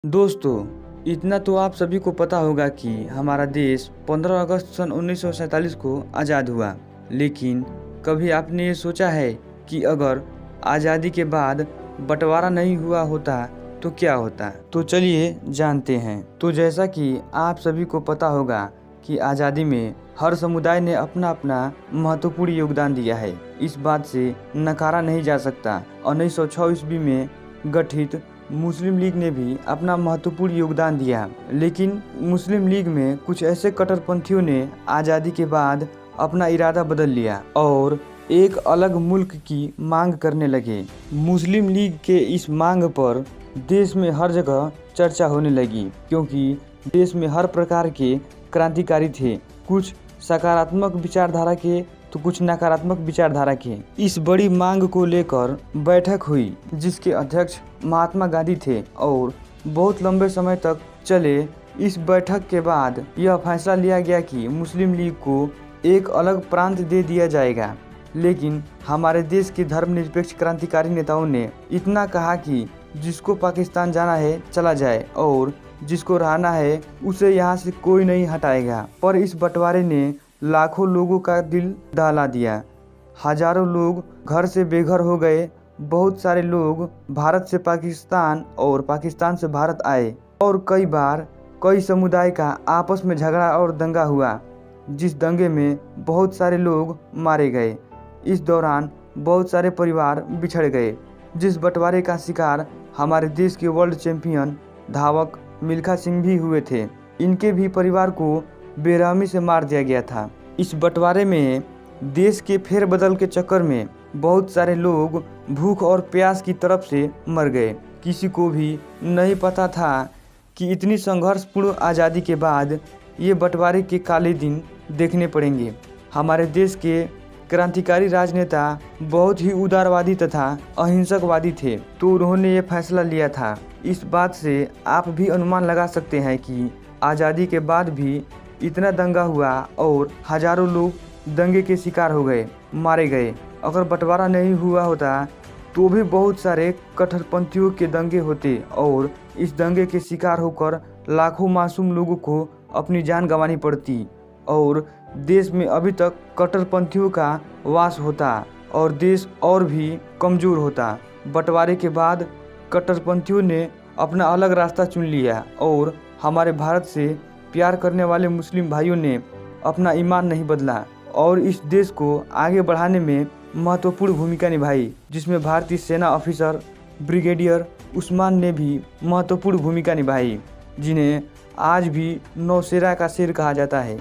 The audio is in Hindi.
दोस्तों, इतना तो आप सभी को पता होगा कि हमारा देश 15 अगस्त सन 1947 को आज़ाद हुआ। लेकिन कभी आपने ये सोचा है कि अगर आज़ादी के बाद बंटवारा नहीं हुआ होता तो क्या होता? तो चलिए जानते हैं। तो जैसा कि आप सभी को पता होगा कि आज़ादी में हर समुदाय ने अपना अपना महत्वपूर्ण योगदान दिया है। इस बात से नकारा नहीं जा सकता। 1906 ईस्वी में गठित मुस्लिम लीग ने भी अपना महत्वपूर्ण योगदान दिया, लेकिन मुस्लिम लीग में कुछ ऐसे कट्टरपंथियों ने आज़ादी के बाद अपना इरादा बदल लिया और एक अलग मुल्क की मांग करने लगे। मुस्लिम लीग के इस मांग पर देश में हर जगह चर्चा होने लगी, क्योंकि देश में हर प्रकार के क्रांतिकारी थे, कुछ सकारात्मक विचारधारा के तो कुछ नकारात्मक विचारधारा के। इस बड़ी मांग को लेकर बैठक हुई, जिसके अध्यक्ष महात्मा गांधी थे और बहुत लंबे समय तक चले इस बैठक के बाद यह फैसला लिया गया कि मुस्लिम लीग को एक अलग प्रांत दे दिया जाएगा। लेकिन हमारे देश के धर्मनिरपेक्ष क्रांतिकारी नेताओं ने इतना कहा कि जिसको पाकिस्तान जाना है चला जाए और जिसको रहना है उसे यहाँ से कोई नहीं हटाएगा। पर इस बंटवारे ने लाखों लोगों का दिल दहला दिया। हजारों लोग घर से बेघर हो गए। बहुत सारे लोग भारत से पाकिस्तान और पाकिस्तान से भारत आए और कई बार कई समुदाय का आपस में झगड़ा और दंगा हुआ, जिस दंगे में बहुत सारे लोग मारे गए। इस दौरान बहुत सारे परिवार बिछड़ गए। जिस बंटवारे का शिकार हमारे देश के वर्ल्ड चैंपियन धावक मिल्खा सिंह भी हुए थे। इनके भी परिवार को बेरहमी से मार दिया गया था। इस बंटवारे में देश के फेरबदल के चक्कर में बहुत सारे लोग भूख और प्यास की तरफ से मर गए। किसी को भी नहीं पता था कि इतनी संघर्षपूर्ण आज़ादी के बाद ये बंटवारे के काले दिन देखने पड़ेंगे। हमारे देश के क्रांतिकारी राजनेता बहुत ही उदारवादी तथा अहिंसकवादी थे, तो उन्होंने ये फैसला लिया था। इस बात से आप भी अनुमान लगा सकते हैं कि आज़ादी के बाद भी इतना दंगा हुआ और हजारों लोग दंगे के शिकार हो गए, मारे गए। अगर बंटवारा नहीं हुआ होता तो भी बहुत सारे कट्टरपंथियों के दंगे होते और इस दंगे के शिकार होकर लाखों मासूम लोगों को अपनी जान गंवानी पड़ती और देश में अभी तक कट्टरपंथियों का वास होता और देश और भी कमज़ोर होता। बंटवारे के बाद कट्टरपंथियों ने अपना अलग रास्ता चुन लिया और हमारे भारत से प्यार करने वाले मुस्लिम भाइयों ने अपना ईमान नहीं बदला और इस देश को आगे बढ़ाने में महत्वपूर्ण भूमिका निभाई, जिसमें भारतीय सेना ऑफिसर ब्रिगेडियर उस्मान ने भी महत्वपूर्ण भूमिका निभाई, जिन्हें आज भी नौशेरा का शेर कहा जाता है।